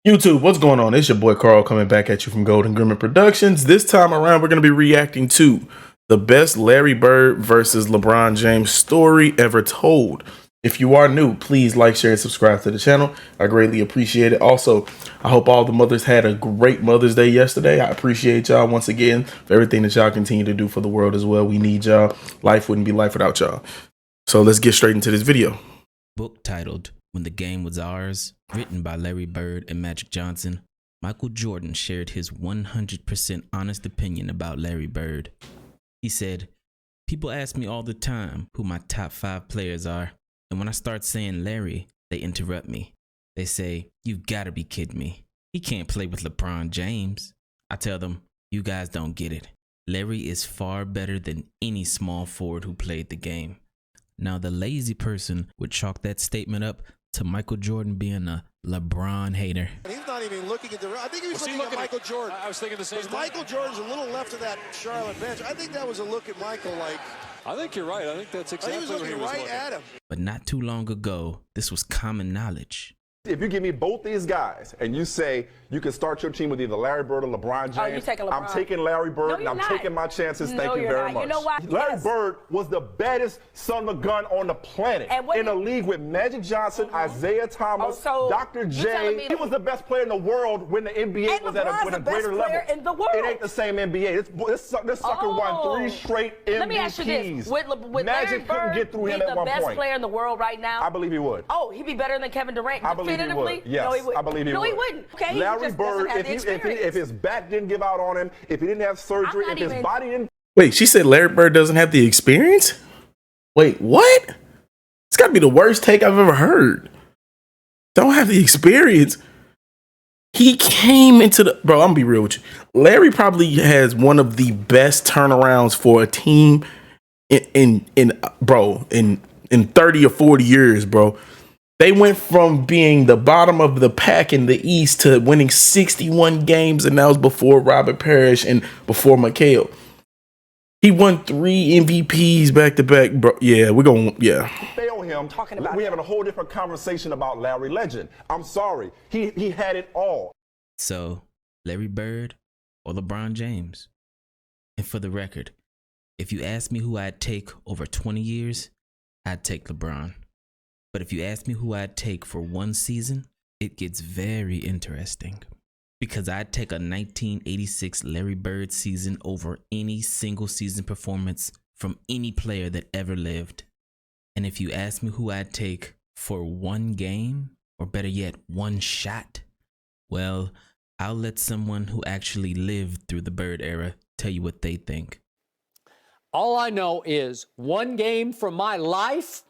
YouTube, what's going on? It's your boy Carl coming back at you from Golden Grimmer Productions. This time around, we're going to be reacting to the best Larry Bird versus LeBron James story ever told. If you are new, please like, share, and subscribe to the channel. I greatly appreciate it. Also, I hope all the mothers had a great Mother's Day yesterday. I appreciate y'all once again for everything that y'all continue to do for the world as well. We need y'all. Life wouldn't be life without y'all. So let's get straight into this video. Book titled When the Game Was Ours, written by Larry Bird and Magic Johnson, Michael Jordan shared his 100% honest opinion about Larry Bird. He said, "People ask me all the time who my top 5 players are, and when I start saying Larry, they interrupt me. They say, 'You've got to be kidding me. He can't play with LeBron James.' I tell them, 'You guys don't get it. Larry is far better than any small forward who played the game.'" Now, the lazy person would chalk that statement up to Michael Jordan being a LeBron hater. He's not even looking at the. I think he was looking at Michael Jordan. I was thinking the same thing. Michael Jordan's a little left of that Charlotte bench. I think that was a look at Michael like. I think you're right. I think that's exactly he was looking right at him. But not too long ago, this was common knowledge. If you give me both these guys and you say you can start your team with either Larry Bird or LeBron James, you're taking LeBron. I'm taking Larry Bird and I'm taking my chances. Thank you very much. You know why? Larry Bird was the baddest son of a gun on the planet. In a league with Magic Johnson, Isaiah Thomas, Dr. J. He was the best player in the world when the NBA was at a greater level. In the world. It ain't the same NBA. This sucker won 3 straight MVPs. Let me ask you this. Would Magic couldn't get through him at one point. the best player in the world right now? I believe he would. Oh, he'd be better than Kevin Durant. I believe he would. Yes, no, he would. I believe he would. No, he wouldn't. Okay, Larry Bird, if his back didn't give out on him, if he didn't have surgery, if his body didn't. Wait, she said Larry Bird doesn't have the experience? Wait, what? It's got to be the worst take I've ever heard. Don't have the experience. He came into the... Bro, I'm going to be real with you. Larry probably has one of the best turnarounds for a team in 30 or 40 years, bro. They went from being the bottom of the pack in the East to winning 61 games, and that was before Robert Parrish and before McHale. He won 3 MVPs back to back, bro. Yeah, we're going, yeah. Fail him. We're having a whole different conversation about Larry Legend. I'm sorry. He had it all. So, Larry Bird or LeBron James? And for the record, if you ask me who I'd take over 20 years, I'd take LeBron. But if you ask me who I'd take for one season, it gets very interesting. Because I'd take a 1986 Larry Bird season over any single season performance from any player that ever lived. And if you ask me who I'd take for one game, or better yet, one shot, well, I'll let someone who actually lived through the Bird era tell you what they think. All I know is one game from my life,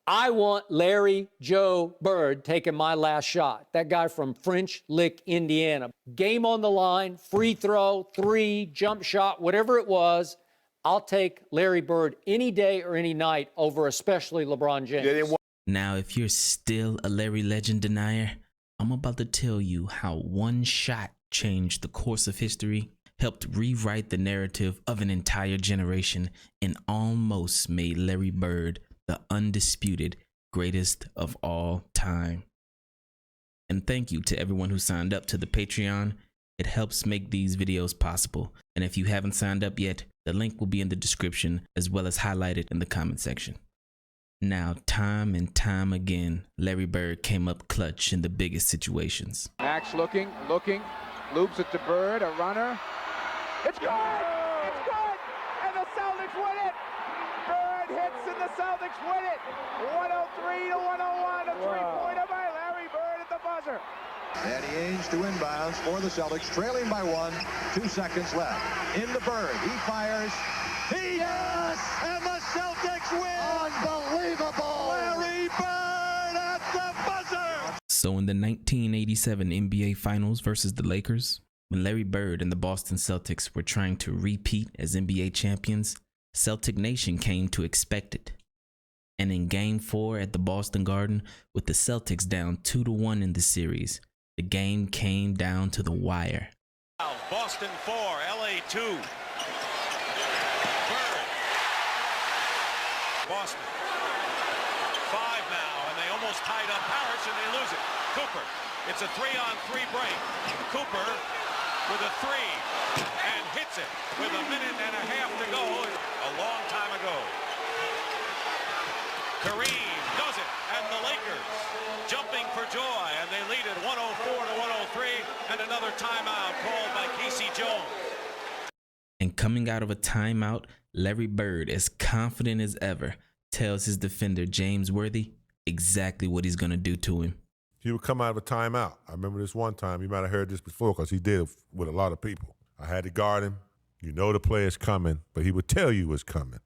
I want Larry Joe Bird taking my last shot. That guy from French Lick, Indiana. Game on the line, free throw, 3, jump shot, whatever it was. I'll take Larry Bird any day or any night over especially LeBron James. Now, if you're still a Larry Legend denier, I'm about to tell you how one shot changed the course of history, helped rewrite the narrative of an entire generation, and almost made Larry Bird the undisputed greatest of all time. And thank you to everyone who signed up to the Patreon. It helps make these videos possible. And if you haven't signed up yet, the link will be in the description as well as highlighted in the comment section. Now, time and time again, Larry Bird came up clutch in the biggest situations. Max looking, loops it to Bird, a runner. It's good! It's good! And the Celtics win it! Bird hits and the Celtics win it! 103 to 101, a three-pointer by Larry Bird at the buzzer. Danny Ainge to inbounds for the Celtics, trailing by 1, 2 seconds left. In the Bird, he fires. Yes! And the Celtics win! Unbelievable! Larry Bird at the buzzer! So in the 1987 NBA Finals versus the Lakers, when Larry Bird and the Boston Celtics were trying to repeat as NBA champions, Celtic Nation came to expect it. And in Game 4 at the Boston Garden, with the Celtics down 2-1 in the series, the game came down to the wire. Boston 4, LA 2. Bird. Boston 5 now, and they almost tied up Harris, and they lose it. Cooper It's a 3-on-3 break. Cooper with a three and hits it with a minute and a half to go. A long time ago. Kareem does it, and the Lakers jumping for joy, and they lead it 104-103, and another timeout called by Casey Jones. And coming out of a timeout, Larry Bird, as confident as ever, tells his defender James Worthy exactly what he's going to do to him. He would come out of a timeout. I remember this one time. You might have heard this before because he did it with a lot of people. I had to guard him. You know the play is coming, but he would tell you it's coming.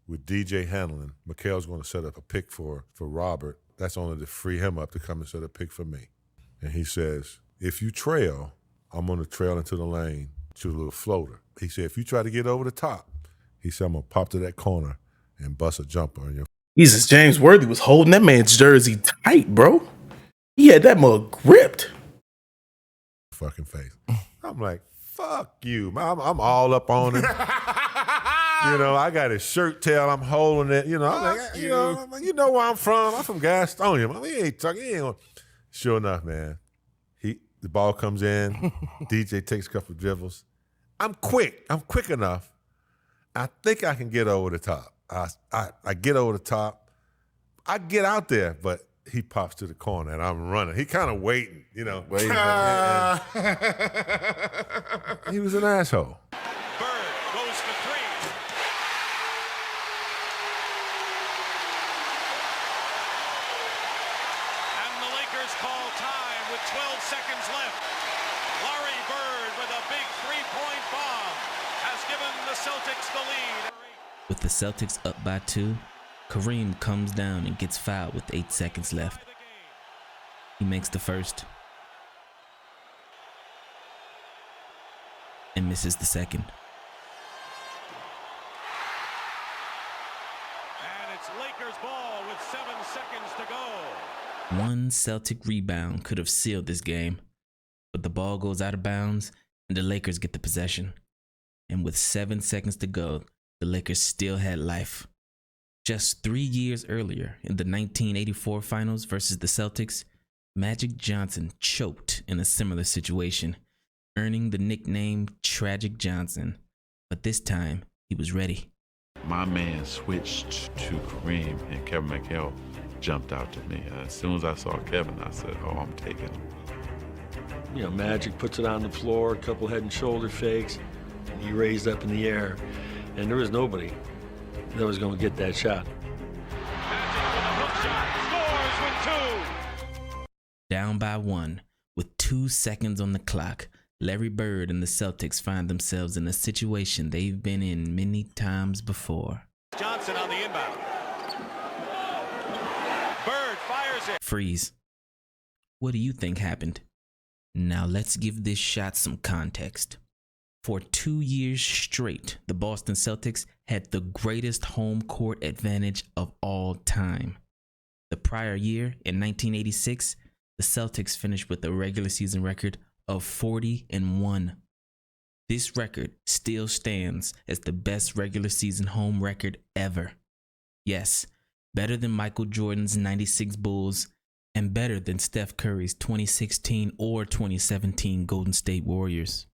With DJ handling, Mikhail's going to set up a pick for Robert. That's only to free him up to come and set a pick for me. And he says, if you trail, I'm going to trail into the lane, shoot a little floater. He said, if you try to get over the top, he said, I'm going to pop to that corner and bust a jumper on your Jesus, James Worthy was holding that man's jersey tight, bro. He had that mug gripped. fucking face. I'm like, fuck you. I'm all up on him. You know, I got his shirt tail. I'm holding it. You know, I'm like, you know where I'm from. I'm from Gastonia. I mean, he ain't talking. Sure enough, man. The ball comes in. DJ takes a couple of dribbles. I'm quick. I'm quick enough. I think I can get over the top. I get over the top. I get out there, but he pops to the corner and I'm running. He kind of waiting, you know. Waiting for he was an asshole. Bird goes for three. And the Lakers call time with 12 seconds left. Larry Bird with a big three-point bomb has given the Celtics the lead. With the Celtics up by 2, Kareem comes down and gets fouled with 8 seconds left. He makes the first and misses the second. And it's Lakers ball with 7 seconds to go. One Celtic rebound could have sealed this game, but the ball goes out of bounds and the Lakers get the possession. And with 7 seconds to go, the Lakers still had life. Just 3 years earlier, in the 1984 finals versus the Celtics, Magic Johnson choked in a similar situation, earning the nickname Tragic Johnson. But this time, he was ready. My man switched to Kareem, and Kevin McHale jumped out to me. As soon as I saw Kevin, I said, oh, I'm taking him. You know, Magic puts it on the floor, a couple head and shoulder fakes, and he raised up in the air. And there was nobody that was going to get that shot. Down by 1, with 2 seconds on the clock, Larry Bird and the Celtics find themselves in a situation they've been in many times before. Johnson on the inbound. Bird fires it. Freeze. What do you think happened? Now let's give this shot some context. For 2 years straight, the Boston Celtics had the greatest home court advantage of all time. The prior year, in 1986, the Celtics finished with a regular season record of 40-1. This record still stands as the best regular season home record ever. Yes, better than Michael Jordan's 96 Bulls and better than Steph Curry's 2016 or 2017 Golden State Warriors.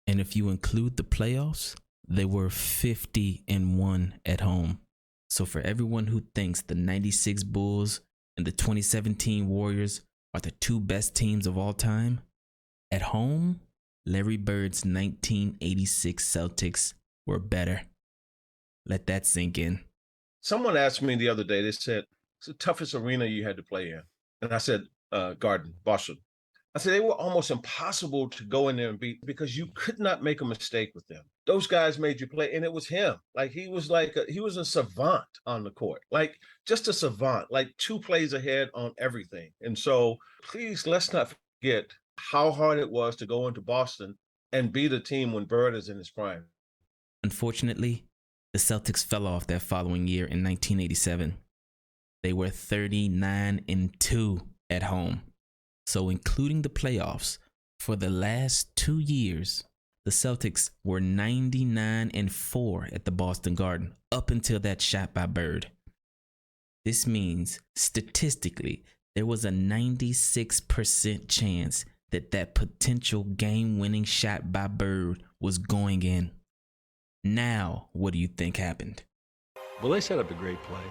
And if you include the playoffs, they were 50-1 at home. So for everyone who thinks the 96 Bulls and the 2017 Warriors are the 2 best teams of all time, at home, Larry Bird's 1986 Celtics were better. Let that sink in. Someone asked me the other day, they said, it's the toughest arena you had to play in. And I said, Garden, Boston. I said, they were almost impossible to go in there and beat because you could not make a mistake with them. Those guys made you play, and it was him. Like, he was a savant on the court, like just a savant, like 2 plays ahead on everything. And so please, let's not forget how hard it was to go into Boston and beat a team when Bird is in his prime. Unfortunately, the Celtics fell off that following year in 1987. They were 39-2 at home. So including the playoffs, for the last 2 years, the Celtics were 99-4 at the Boston Garden up until that shot by Bird. This means, statistically, there was a 96% chance that that potential game-winning shot by Bird was going in. Now, what do you think happened? Well, they set up a great play.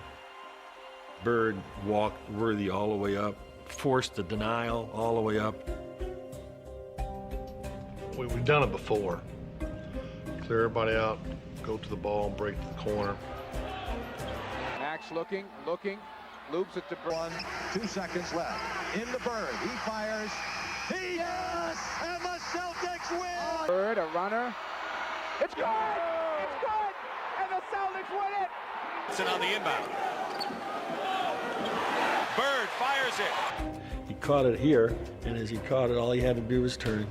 Bird walked Worthy all the way up, forced the denial all the way up. We've done it before. Clear everybody out, go to the ball, and break the corner. Max looking, loops it to Bird. 2 seconds left. In the Bird, he fires. Yes! And the Celtics win! Bird, a runner. It's good! It's good! And the Celtics win it! It's on the inbound. Bird fires it. He caught it here, and as he caught it, all he had to do was turn.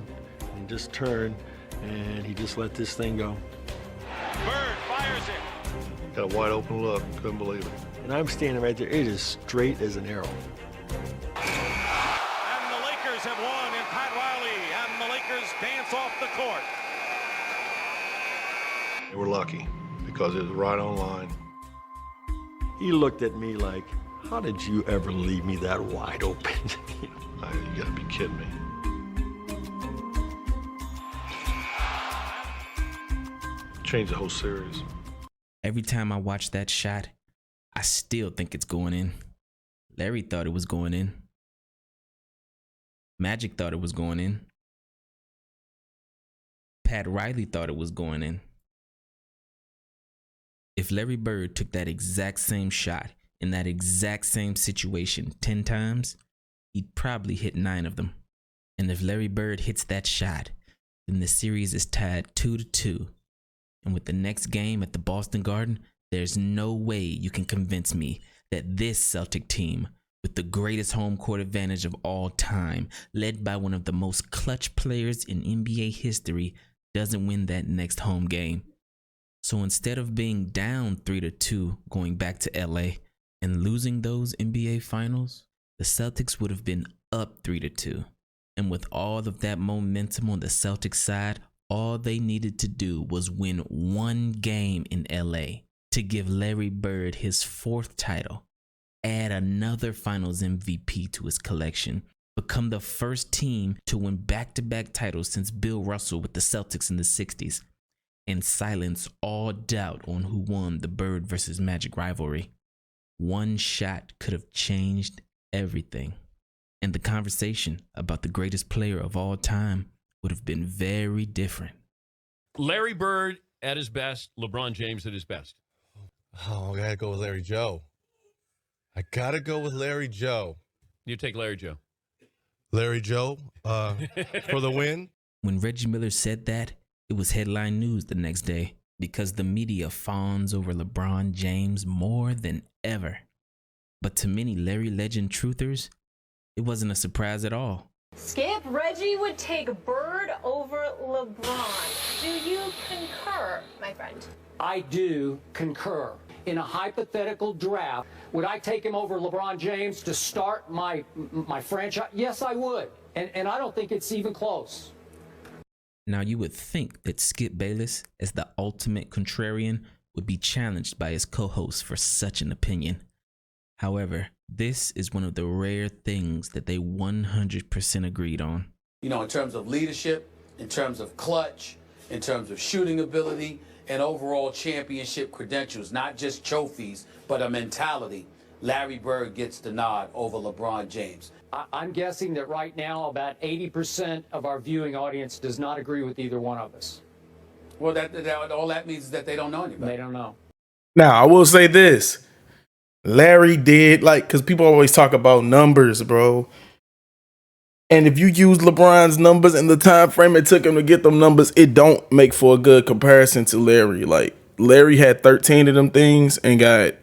He just turned, and he just let this thing go. Bird fires it. Got a wide open look, couldn't believe it. And I'm standing right there, it is straight as an arrow. And the Lakers have won, and Pat Riley and the Lakers dance off the court. They were lucky because it was right on line. He looked at me like, how did you ever leave me that wide open? You gotta be kidding me. Changed the whole series. Every time I watch that shot, I still think it's going in. Larry thought it was going in. Magic thought it was going in. Pat Riley thought it was going in. If Larry Bird took that exact same shot in that exact same situation 10 times, he'd probably hit 9 of them. And if Larry Bird hits that shot, then the series is tied 2-2. And with the next game at the Boston Garden, there's no way you can convince me that this Celtic team, with the greatest home court advantage of all time, led by one of the most clutch players in NBA history, doesn't win that next home game. So instead of being down 3-2 going back to LA and losing those NBA finals, the Celtics would have been up 3-2. And with all of that momentum on the Celtics side, all they needed to do was win one game in LA to give Larry Bird his 4th title, add another Finals MVP to his collection, become the first team to win back-to-back titles since Bill Russell with the Celtics in the 60s, and silence all doubt on who won the Bird versus Magic rivalry. One shot could have changed everything. And the conversation about the greatest player of all time would have been very different. Larry Bird at his best, LeBron James at his best. Oh, I gotta go with Larry Joe. I gotta go with Larry Joe. You take Larry Joe. Larry Joe for the win. When Reggie Miller said that, it was headline news the next day because the media fawns over LeBron James more than ever. But to many Larry Legend truthers, it wasn't a surprise at all. Skip, Reggie would take Bird over LeBron. Do you concur, my friend? I do concur. In a hypothetical draft, would I take him over LeBron James to start my franchise? Yes, I would. And I don't think it's even close. Now, you would think that Skip Bayless, as the ultimate contrarian, would be challenged by his co-host for such an opinion. However, this is one of the rare things that they 100% agreed on. You know, in terms of leadership, in terms of clutch, in terms of shooting ability, and overall championship credentials, not just trophies, but a mentality, Larry Bird gets the nod over LeBron James. I'm guessing that right now about 80% of our viewing audience does not agree with either one of us. Well, all that means is that they don't know anybody. They don't know. Now, I will say this. Larry did, because people always talk about numbers, bro. And if you use LeBron's numbers and the time frame it took him to get them numbers, it don't make for a good comparison to Larry. Like, Larry had 13 of them things and got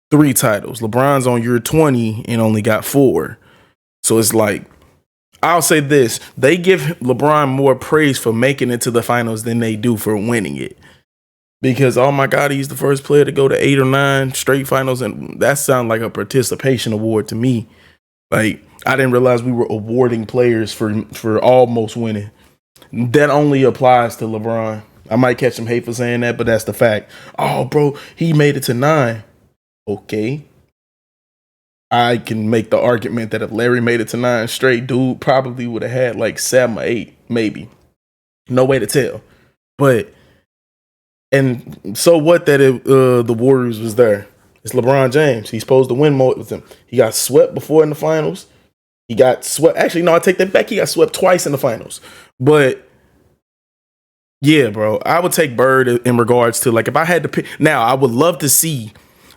3 titles. LeBron's on year 20 and only got 4. So it's like, I'll say this. They give LeBron more praise for making it to the finals than they do for winning it. Because, oh my God, he's the first player to go to 8 or 9 straight finals. And that sounds like a participation award to me. Like, I didn't realize we were awarding players for almost winning. That only applies to LeBron. I might catch some hate for saying that, but that's the fact. Oh, bro, he made it to 9. Okay. I can make the argument that if Larry made it to 9 straight, dude probably would have had like 7 or 8, maybe. No way to tell. But, and so what that the Warriors was there? It's LeBron James. He's supposed to win more with them. He got swept before in the finals. He got swept. Actually, no, I take that back. He got swept twice in the finals. But yeah, bro, I would take Bird in regards to, like, if I had to pick. Now, I would love to see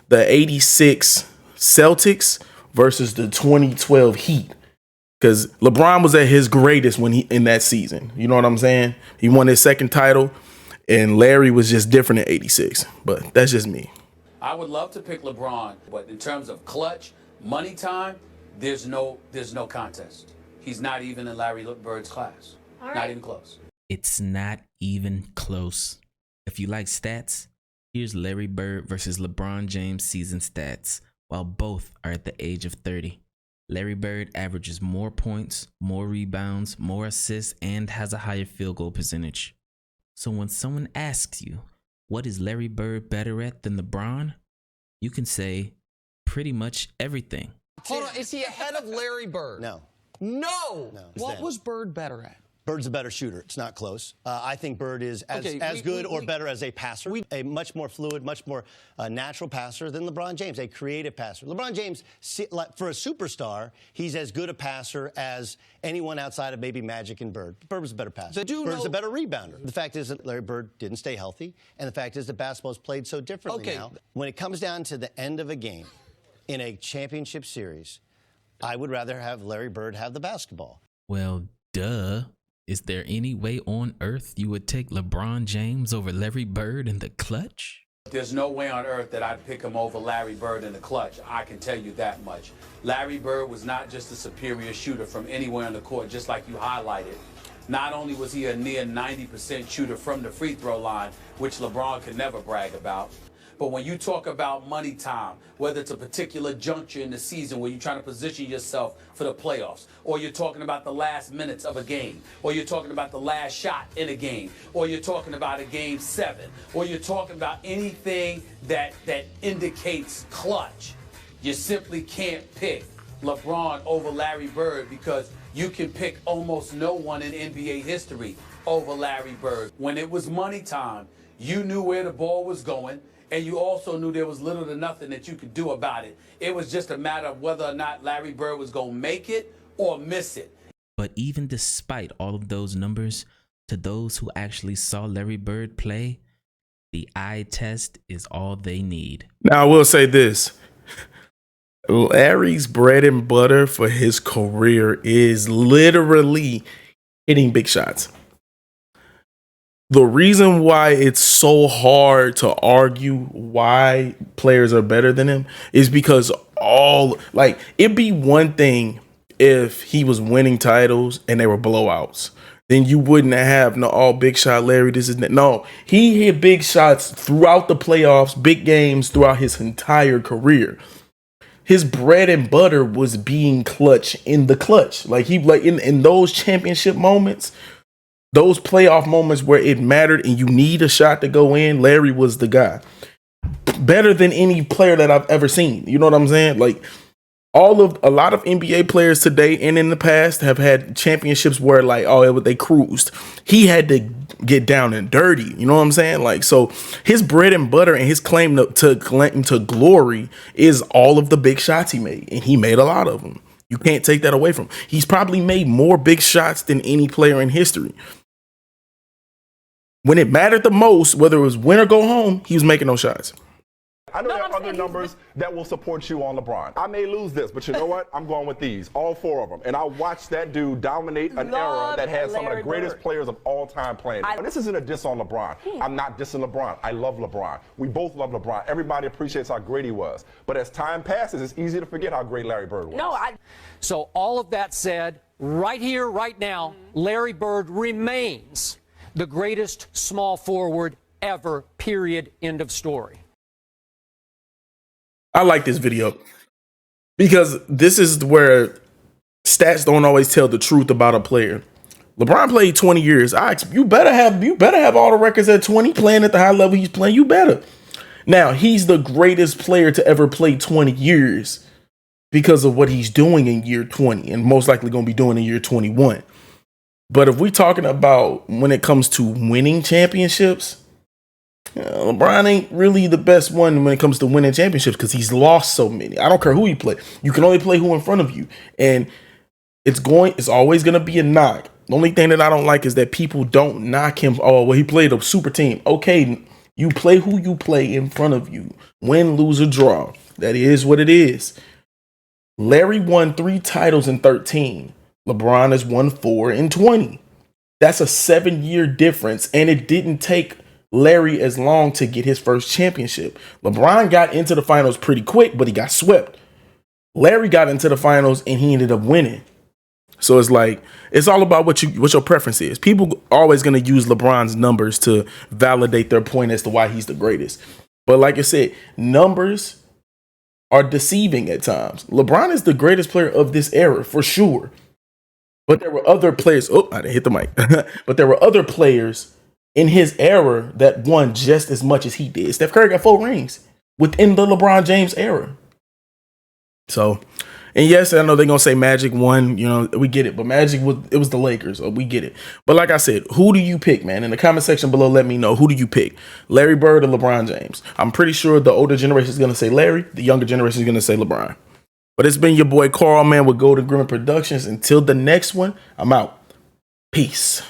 the 86 Celtics versus the 2012 Heat. Because LeBron was at his greatest when he in that season. You know what I'm saying? He won his second title, and Larry was just different in 86. But that's just me. I would love to pick LeBron, but in terms of clutch, money time, there's no contest. He's not even in Larry Bird's class. Not even close. It's not even close. If you like stats, here's Larry Bird versus LeBron James season stats, while both are at the age of 30. Larry Bird averages more points, more rebounds, more assists, and has a higher field goal percentage. So when someone asks you, what is Larry Bird better at than LeBron? You can say pretty much everything. Hold on, is he ahead of Larry Bird? No. No! It's What them. was Bird better at? Bird's a better shooter. It's not close. I think Bird is as good or better as a passer, a much more fluid, much more natural passer than LeBron James, a creative passer. LeBron James, for a superstar, he's as good a passer as anyone outside of maybe Magic and Bird. Bird was a better passer. Bird's a better rebounder. The fact is that Larry Bird didn't stay healthy, and the fact is that basketball is played so differently now. When it comes down to the end of a game in a championship series, I would rather have Larry Bird have the basketball. Well, duh. Is there any way on earth you would take LeBron James over Larry Bird in the clutch? There's no way on earth that I'd pick him over Larry Bird in the clutch. I can tell you that much. Larry Bird was not just a superior shooter from anywhere on the court, just like you highlighted. Not only was he a near 90% shooter from the free throw line, which LeBron could never brag about, but when you talk about money time, whether it's a particular juncture in the season where you're trying to position yourself for the playoffs, or you're talking about the last minutes of a game, or you're talking about the last shot in a game, or you're talking about a game 7, or you're talking about anything that indicates clutch, you simply can't pick LeBron over Larry Bird because you can pick almost no one in NBA history over Larry Bird. When it was money time, you knew where the ball was going, and you also knew there was little to nothing that you could do about it. It was just a matter of whether or not Larry Bird was going to make it or miss it. But even despite all of those numbers, to those who actually saw Larry Bird play, the eye test is all they need. Now, I will say this. Larry's bread and butter for his career is literally hitting big shots. The reason why it's so hard to argue why players are better than him is because it'd be one thing if he was winning titles and they were blowouts. Then you wouldn't have big shot Larry. No, he hit big shots throughout the playoffs, big games throughout his entire career. His bread and butter was being clutch in the clutch. In those championship moments, those playoff moments where it mattered and you need a shot to go in, Larry was the guy. Better than any player that I've ever seen. You know what I'm saying? A lot of NBA players today and in the past have had championships where they cruised. He had to get down and dirty. You know what I'm saying? So his bread and butter and his claim to glory is all of the big shots he made, and he made a lot of them. You can't take that away from him. He's probably made more big shots than any player in history. When it mattered the most, whether it was win or go home, he was making those shots. I know there are other numbers that will support you on LeBron. I may lose this, but you know what? I'm going with these, all 4 of them. And I watched that dude dominate an era that has some of the greatest players of all time playing. This isn't a diss on LeBron. I'm not dissing LeBron. I love LeBron. We both love LeBron. Everybody appreciates how great he was. But as time passes, it's easy to forget how great Larry Bird was. So all of that said, right here, right now, Larry Bird remains the greatest small forward ever, period, end of story. I like this video because this is where stats don't always tell the truth about a player. LeBron played 20 years. You better have all the records at 20 playing at the high level he's playing. You better. Now, he's the greatest player to ever play 20 years because of what he's doing in year 20 and most likely going to be doing in year 21. But if we're talking about when it comes to winning championships, LeBron ain't really the best one when it comes to winning championships because he's lost so many. I don't care who you play. You can only play who in front of you. And it's always going to be a knock. The only thing that I don't like is that people don't knock him. Oh, well, he played a super team. Okay, you play who you play in front of you. Win, lose, or draw. That is what it is. Larry won 3 titles in 13. LeBron has won 4 in 20. That's a 7-year difference, and it didn't take Larry as long to get his first championship. LeBron got into the finals pretty quick, but he got swept. Larry got into the finals, and he ended up winning. So it's like, it's all about what your preference is. People always going to use LeBron's numbers to validate their point as to why he's the greatest. But like I said, numbers are deceiving at times. LeBron is the greatest player of this era, for sure. But there were other players. Oh, I didn't hit the mic. But there were other players in his era that won just as much as he did. Steph Curry got 4 rings within the LeBron James era. So, and yes, I know they're going to say Magic won. You know, we get it. But Magic, it was the Lakers. So we get it. But like I said, who do you pick, man? In the comment section below, let me know. Who do you pick? Larry Bird or LeBron James? I'm pretty sure the older generation is going to say Larry. The younger generation is going to say LeBron. But it's been your boy Carl, man, with Golden Grimmett Productions. Until the next one, I'm out. Peace.